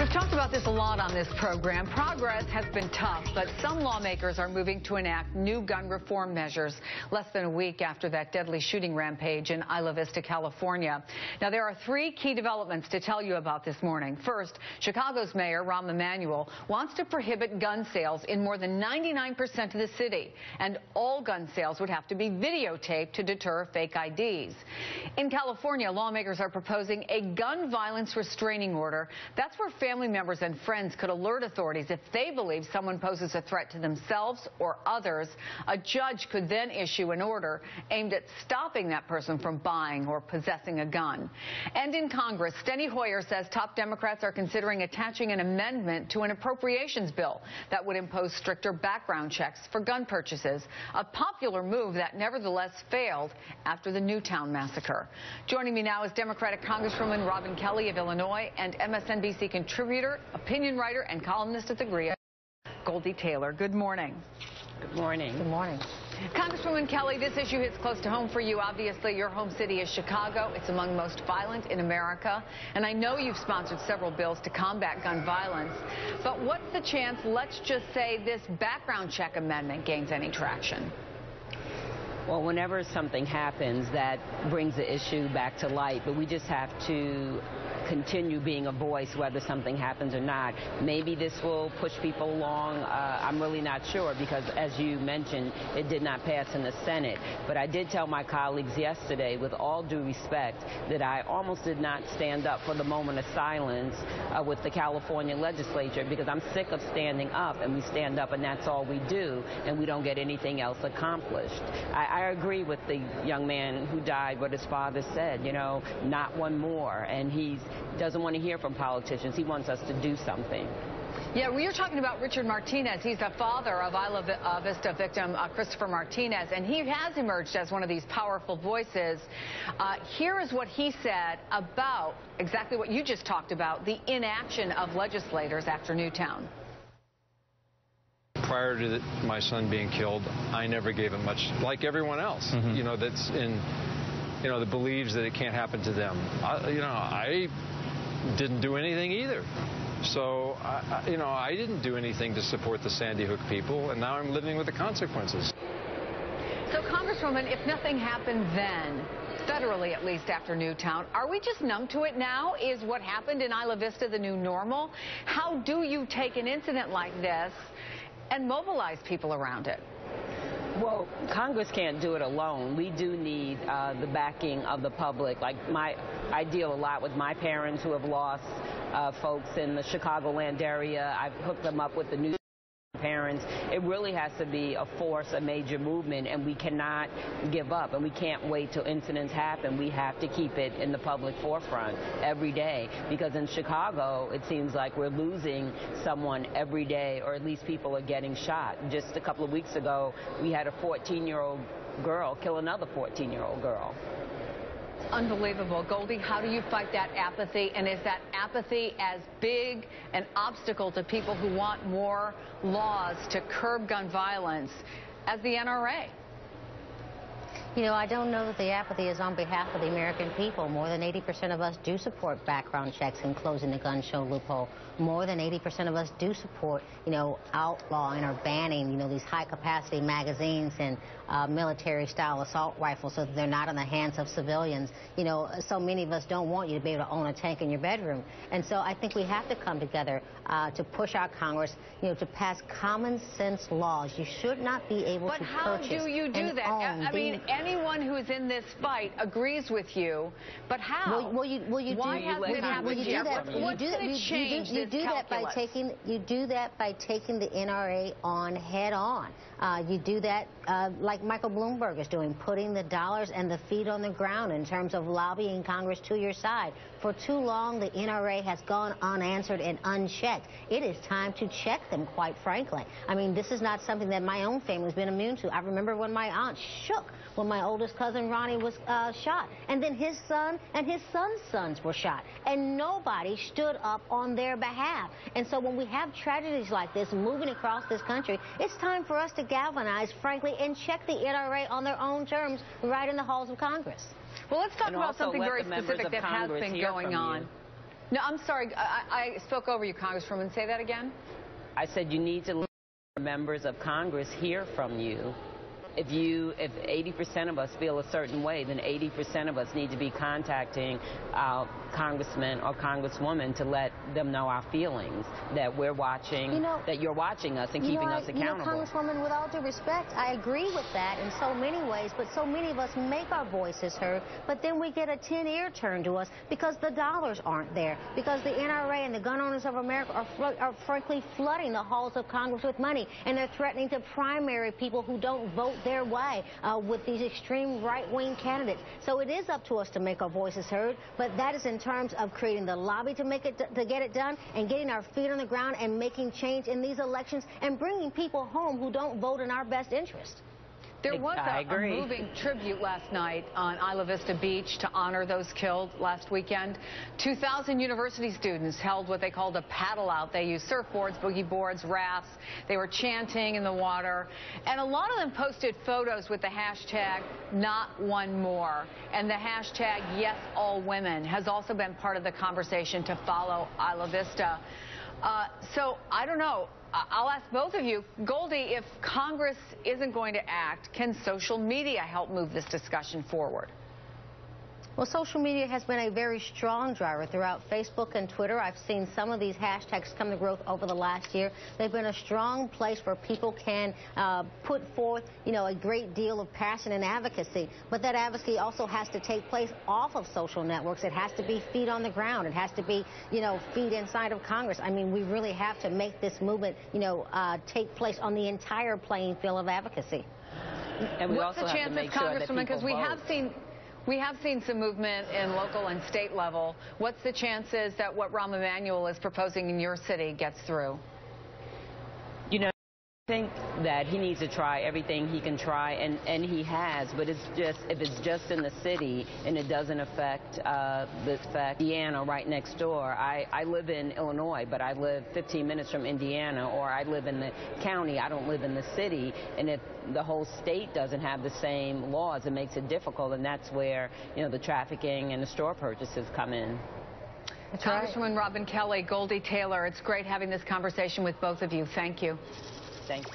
We've talked about this a lot on this program. Progress has been tough, but some lawmakers are moving to enact new gun reform measures less than a week after that deadly shooting rampage in Isla Vista, California. Now, there are three key developments to tell you about this morning. First, Chicago's Mayor Rahm Emanuel wants to prohibit gun sales in more than 99% of the city, and all gun sales would have to be videotaped to deter fake IDs. In California, lawmakers are proposing a gun violence restraining order. That's where family members and friends could alert authorities if they believe someone poses a threat to themselves or others. A judge could then issue an order aimed at stopping that person from buying or possessing a gun. And in Congress, Steny Hoyer says top Democrats are considering attaching an amendment to an appropriations bill that would impose stricter background checks for gun purchases, a popular move that nevertheless failed after the Newtown massacre. Joining me now is Democratic Congresswoman Robin Kelly of Illinois and MSNBC contributor, opinion writer, and columnist at the Gria, Goldie Taylor. Good morning. Good morning. Good morning. Congresswoman Kelly, this issue hits close to home for you. Obviously, your home city is Chicago. It's among the most violent in America. And I know you've sponsored several bills to combat gun violence. But what's the chance, let's just say, this background check amendment gains any traction? Well, whenever something happens, that brings the issue back to light. But we just have to continue being a voice whether something happens or not. Maybe this will push people along. I'm really not sure because, as you mentioned, it did not pass in the Senate. But I did tell my colleagues yesterday, with all due respect, that I almost did not stand up for the moment of silence with the California legislature because I'm sick of standing up, and we stand up and that's all we do, and we don't get anything else accomplished. I agree with the young man who died, what his father said, you know, not one more, and he doesn't want to hear from politicians. He wants us to do something. Yeah, we were talking about Richard Martinez. He's the father of Isla Vista victim Christopher Martinez, and he has emerged as one of these powerful voices. Here is what he said about exactly what you just talked about, the inaction of legislators after Newtown. Prior to my son being killed, I never gave him much, like everyone else, you know, that's in, you know, that believes that it can't happen to them. I didn't do anything either. So, I didn't do anything to support the Sandy Hook people, and now I'm living with the consequences. So, Congresswoman, if nothing happened then, federally at least after Newtown, are we just numb to it now? Is what happened in Isla Vista the new normal? How do you take an incident like this and mobilize people around it? Well, Congress can't do it alone. We do need the backing of the public. Like I deal a lot with my parents who have lost folks in the Chicagoland area. I've hooked them up with the new parents. It really has to be a force, a major movement, and we cannot give up, and we can't wait till incidents happen. We have to keep it in the public forefront every day, because in Chicago, it seems like we're losing someone every day, or at least people are getting shot. Just a couple of weeks ago, we had a 14-year-old girl kill another 14-year-old girl. Unbelievable. Goldie, how do you fight that apathy? And is that apathy as big an obstacle to people who want more laws to curb gun violence as the NRA? You know, I don't know that the apathy is on behalf of the American people. More than 80% of us do support background checks and closing the gun show loophole. More than 80% of us do support, outlawing or banning, these high-capacity magazines and military-style assault rifles so that they're not in the hands of civilians. So many of us don't want you to be able to own a tank in your bedroom. And so I think we have to come together to push our Congress, to pass common-sense laws. You should not be able to purchase. But how do you do that? I mean, anyone who is in this fight agrees with you, but how? You do that by taking the NRA on head on. You do that like Michael Bloomberg is doing, putting the dollars and the feet on the ground in terms of lobbying Congress to your side. For too long, the NRA has gone unanswered and unchecked. It is time to check them, quite frankly. I mean, this is not something that my own family's been immune to. I remember when my aunt shook when my oldest cousin Ronnie was shot, and then his son and his son's sons were shot, and nobody stood up on their behalf. And so when we have tragedies like this moving across this country, it's time for us to galvanize, frankly, and check the NRA on their own terms right in the halls of Congress. Well, let's talk about something very specific that has been going on. No, I'm sorry. I spoke over you, Congresswoman. Say that again. I said you need to let members of Congress hear from you. If 80% of us feel a certain way, then 80% of us need to be contacting our congressman or congresswoman to let them know our feelings, that we're watching, that you're watching us and keeping us accountable. Congresswoman, with all due respect, I agree with that in so many ways, but so many of us make our voices heard, but then we get a tin ear turned to us because the dollars aren't there, because the NRA and the gun owners of America are frankly flooding the halls of Congress with money, and they're threatening to primary people who don't vote their way with these extreme right-wing candidates. So it is up to us to make our voices heard, but that is in terms of creating the lobby to get it done, and getting our feet on the ground and making change in these elections and bringing people home who don't vote in our best interest. There was a moving tribute last night on Isla Vista Beach to honor those killed last weekend. 2,000 university students held what they called a paddle out. They used surfboards, boogie boards, rafts. They were chanting in the water. And a lot of them posted photos with the hashtag #NotOneMore. And the hashtag #YesAllWomen has also been part of the conversation to follow Isla Vista. So I don't know. I'll ask both of you. Goldie, if Congress isn't going to act, can social media help move this discussion forward? Well, social media has been a very strong driver throughout Facebook and Twitter. I've seen some of these hashtags come to growth over the last year. They've been a strong place where people can put forth, a great deal of passion and advocacy. But that advocacy also has to take place off of social networks. It has to be feet on the ground. It has to be, feet inside of Congress. I mean, we really have to make this movement, take place on the entire playing field of advocacy. And we also have to make sure that people vote. We have seen some movement in local and state level. What's the chances that what Rahm Emanuel is proposing in your city gets through? I think that he needs to try everything he can try, and he has, but if it's just in the city and it doesn't affect Indiana right next door. I live in Illinois, but I live 15 minutes from Indiana, or I live in the county. I don't live in the city, and if the whole state doesn't have the same laws, it makes it difficult, and that's where the trafficking and the store purchases come in. Congresswoman Robin Kelly, Goldie Taylor, it's great having this conversation with both of you. Thank you. Thanks.